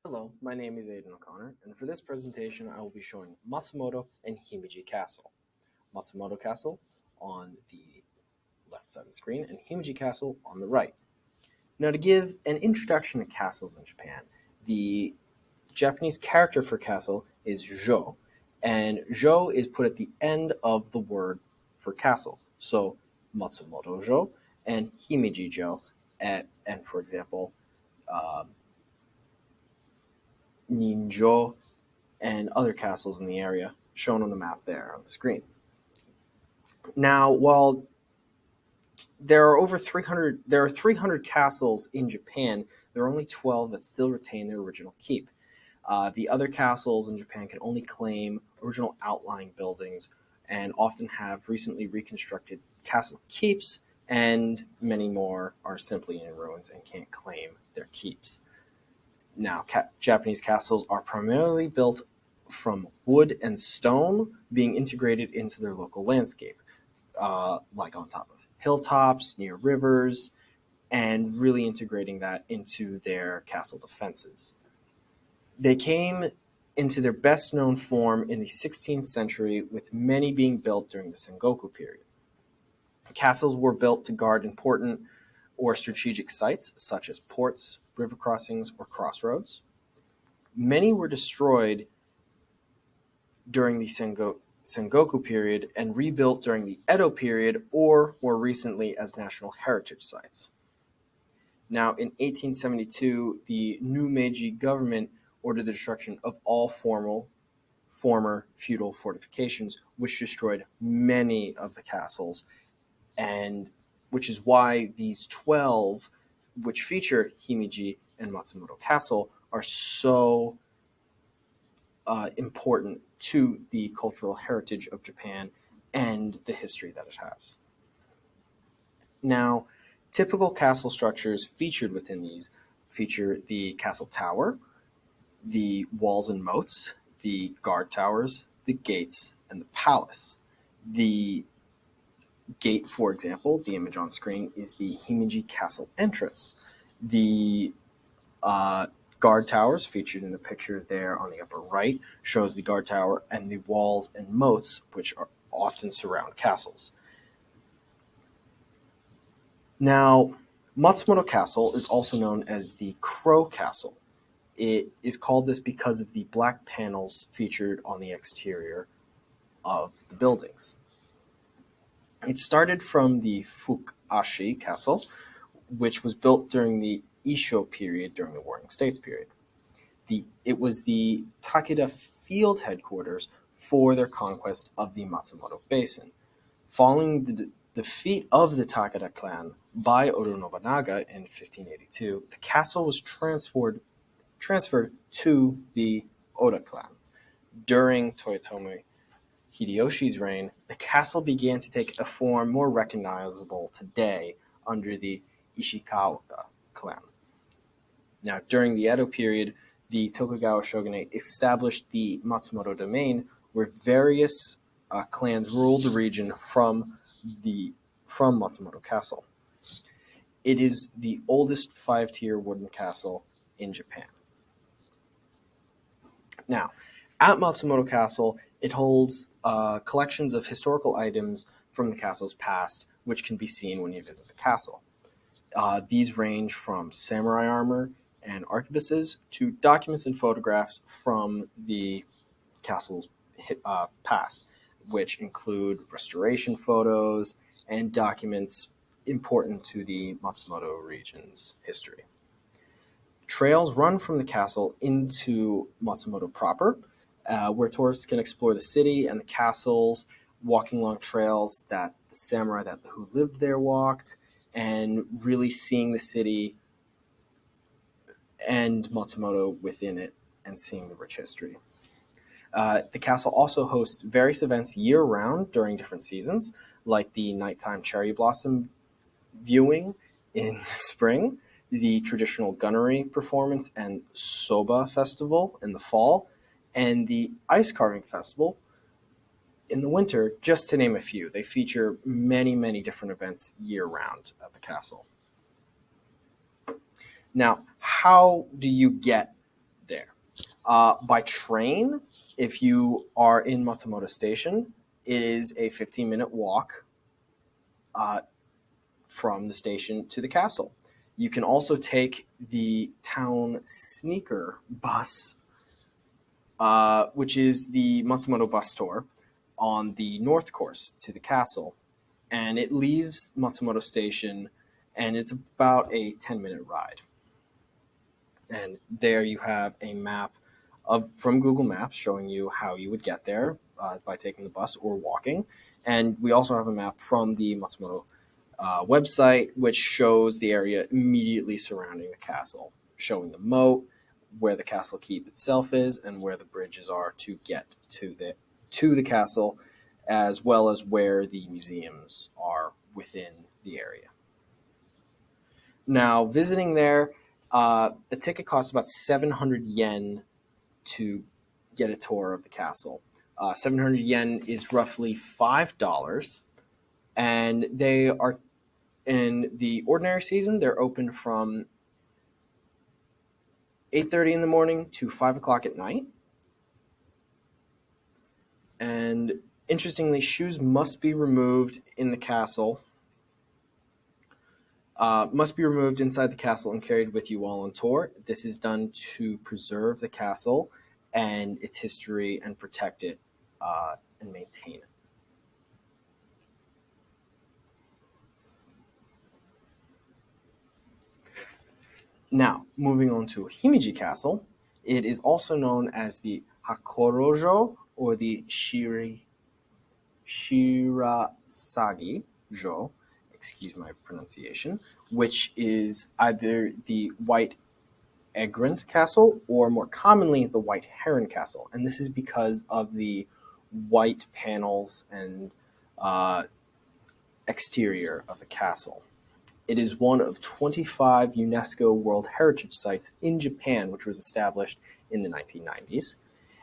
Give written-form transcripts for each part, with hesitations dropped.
Hello, my name is Aidan O'Connor, and for this presentation I will be showing Matsumoto and Himeji Castle. Matsumoto Castle on the left side of the screen and Himeji Castle on the right. Now, to give an introduction to castles in Japan, the Japanese character for castle is jo, and jo is put at the end of the word for castle. So Matsumoto jo and Himeji jo, and for example, Ninjo and other castles in the area shown on the map there on the screen. Now, while there are 300 castles in Japan, there are only 12 that still retain their original keep. The other castles in Japan can only claim original outlying buildings and often have recently reconstructed castle keeps, and many more are simply in ruins and can't claim their keeps. Now, Japanese castles are primarily built from wood and stone, being integrated into their local landscape, like on top of hilltops, near rivers, and really integrating that into their castle defenses. They came into their best known form in the 16th century, with many being built during the Sengoku period. Castles were built to guard important or strategic sites, such as ports, river crossings, or crossroads. Many were destroyed during the Sengoku period and rebuilt during the Edo period, or more recently as national heritage sites. Now, in 1872, the new Meiji government ordered the destruction of all former feudal fortifications, which destroyed many of the castles, and which is why these 12, which feature Himeji and Matsumoto Castle, are so important to the cultural heritage of Japan and the history that it has. Now, typical castle structures featured within these feature the castle tower, the walls and moats, the guard towers, the gates, and the palace. The gate, for example, the image on screen, is the Himeji Castle entrance. The guard towers featured in the picture there on the upper right shows the guard tower and the walls and moats, which are often surround castles. Now, Matsumoto Castle is also known as the Crow Castle. It is called this because of the black panels featured on the exterior of the buildings. It started from the Fukashi Castle, which was built during the Isho period, during the Warring States period. It was the Takeda field headquarters for their conquest of the Matsumoto Basin. Following the defeat of the Takeda clan by Oda Nobunaga in 1582, the castle was transferred to the Oda clan. During Toyotomi Hideyoshi's reign, the castle began to take a form more recognizable today under the Ishikawa clan. Now, during the Edo period, the Tokugawa shogunate established the Matsumoto domain, where various clans ruled the region from Matsumoto Castle. It is the oldest 5-tier wooden castle in Japan. Now, at Matsumoto Castle, it holds collections of historical items from the castle's past, which can be seen when you visit the castle. These range from samurai armor and arquebuses to documents and photographs from the castle's past, which include restoration photos and documents important to the Matsumoto region's history. Trails run from the castle into Matsumoto proper, where tourists can explore the city and the castles, walking along trails that the samurai who lived there walked, and really seeing the city and Matsumoto within it and seeing the rich history. The castle also hosts various events year-round during different seasons, like the nighttime cherry blossom viewing in the spring, the traditional gunnery performance and soba festival in the fall, and the ice carving festival in the winter, just to name a few. They feature many, many different events year-round at the castle. Now, how do you get there? By train, if you are in Matsumoto Station, it is a 15-minute walk from the station to the castle. You can also take the town sneaker bus, which is the Matsumoto bus tour, on the north course to the castle. And it leaves Matsumoto Station, and it's about a 10-minute ride. And there you have a map from Google Maps showing you how you would get there by taking the bus or walking. And we also have a map from the Matsumoto website, which shows the area immediately surrounding the castle, showing the moat, where the castle keep itself is, and where the bridges are to get to the castle, as well as where the museums are within the area. Now, visiting there, the ticket costs about 700 yen to get a tour of the castle. 700 yen is roughly $5, and they are, in the ordinary season, they're open from 8:30 in the morning to 5 o'clock at night. And interestingly, shoes must be removed in the castle. Must be removed inside the castle and carried with you while on tour. This is done to preserve the castle and its history and protect it and maintain it. Now, moving on to Himeji Castle, it is also known as the Hakorojo or the Shirasagi-jo, excuse my pronunciation, which is either the White Egrant Castle or more commonly the White Heron Castle. And this is because of the white panels and exterior of the castle. It is one of 25 UNESCO World Heritage Sites in Japan, which was established in the 1990s,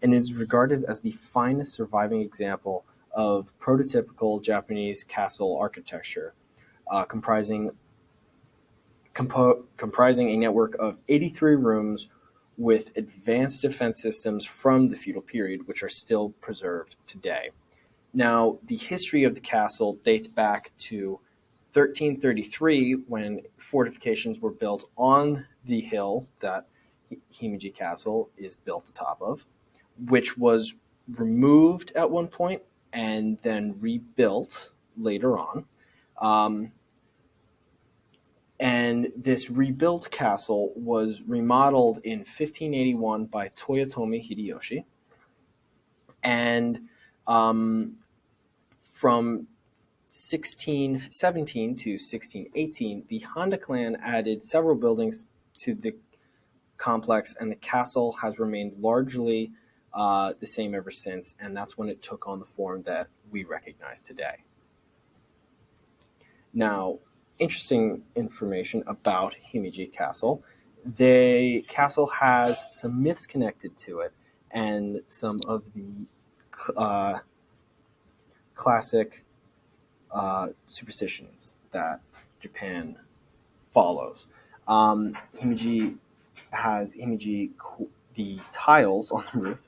and is regarded as the finest surviving example of prototypical Japanese castle architecture, comprising a network of 83 rooms with advanced defense systems from the feudal period, which are still preserved today. Now, the history of the castle dates back to 1333, when fortifications were built on the hill that Himeji Castle is built atop of, which was removed at one point and then rebuilt later on. And this rebuilt castle was remodeled in 1581 by Toyotomi Hideyoshi. And from 1617 to 1618, the Honda clan added several buildings to the complex, and the castle has remained largely the same ever since, and that's when it took on the form that we recognize today. Now, interesting information about Himeji Castle. The castle has some myths connected to it, and some of the classic superstitions that Japan follows. Himeji, the tiles on the roof,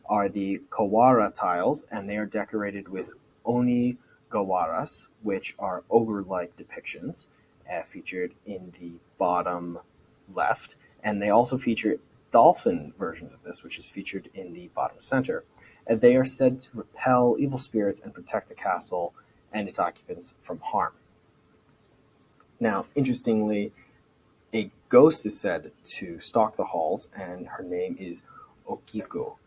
are the Kawara tiles, and they are decorated with oni-gawaras, which are ogre-like depictions, featured in the bottom left. And they also feature dolphin versions of this, which is featured in the bottom center. And they are said to repel evil spirits and protect the castle and its occupants from harm. Now, interestingly, a ghost is said to stalk the halls, and her name is Okiko,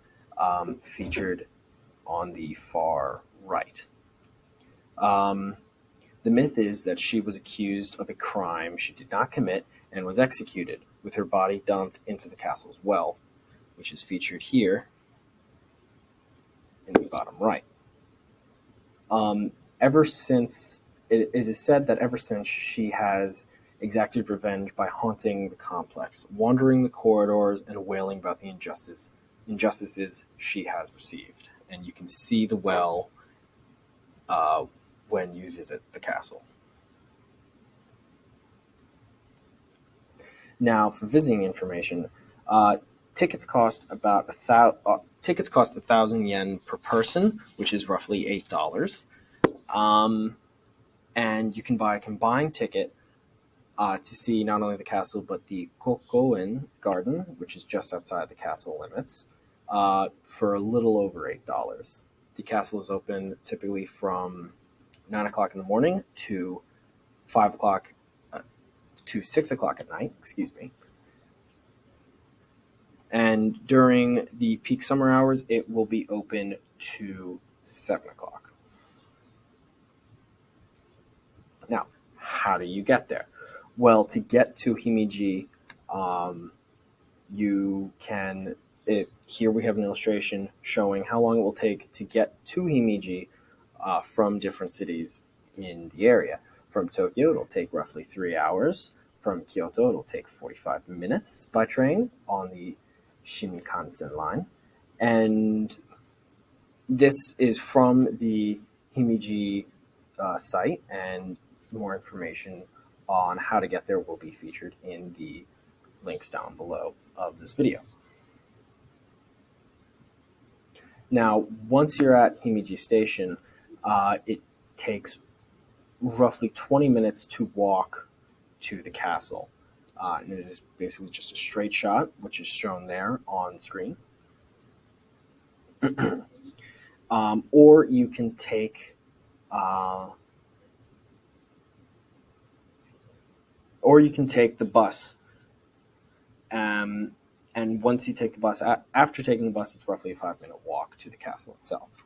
featured on the far right. The myth is that she was accused of a crime she did not commit and was executed, with her body dumped into the castle's well, which is featured here in the bottom right. Ever since, it is said that ever since, she has exacted revenge by haunting the complex, wandering the corridors, and wailing about the injustices she has received. And you can see the well when you visit the castle. Now, for visiting information, tickets cost about $1,000 per person, which is roughly $8. And you can buy a combined ticket to see not only the castle but the Kokoen Garden, which is just outside the castle limits, for a little over $8. The castle is open typically from 9 o'clock in the morning to 5 o'clock to 6 o'clock at night. Excuse me. And during the peak summer hours, it will be open to 7 o'clock. Now, how do you get there? Well, to get to Himeji, you can. Here we have an illustration showing how long it will take to get to Himeji from different cities in the area. From Tokyo, it'll take roughly 3 hours. From Kyoto, it'll take 45 minutes by train on the Shinkansen line. And this is from the Himeji site, and more information on how to get there will be featured in the links down below of this video. Now, once you're at Himeji Station, it takes roughly 20 minutes to walk to the castle. And it is basically just a straight shot, which is shown there on screen. Or you can take the bus. And once you take the bus, after taking the bus, it's roughly a 5-minute walk to the castle itself.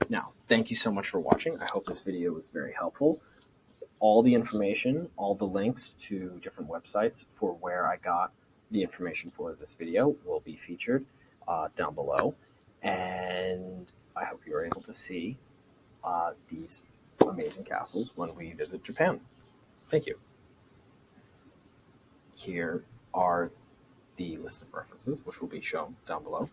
Now, thank you so much for watching. I hope this video was very helpful. All the information, all the links to different websites for where I got the information for this video will be featured down below. And I hope you're able to see these amazing castles when we visit Japan. Thank you. Here are the list of references, which will be shown down below.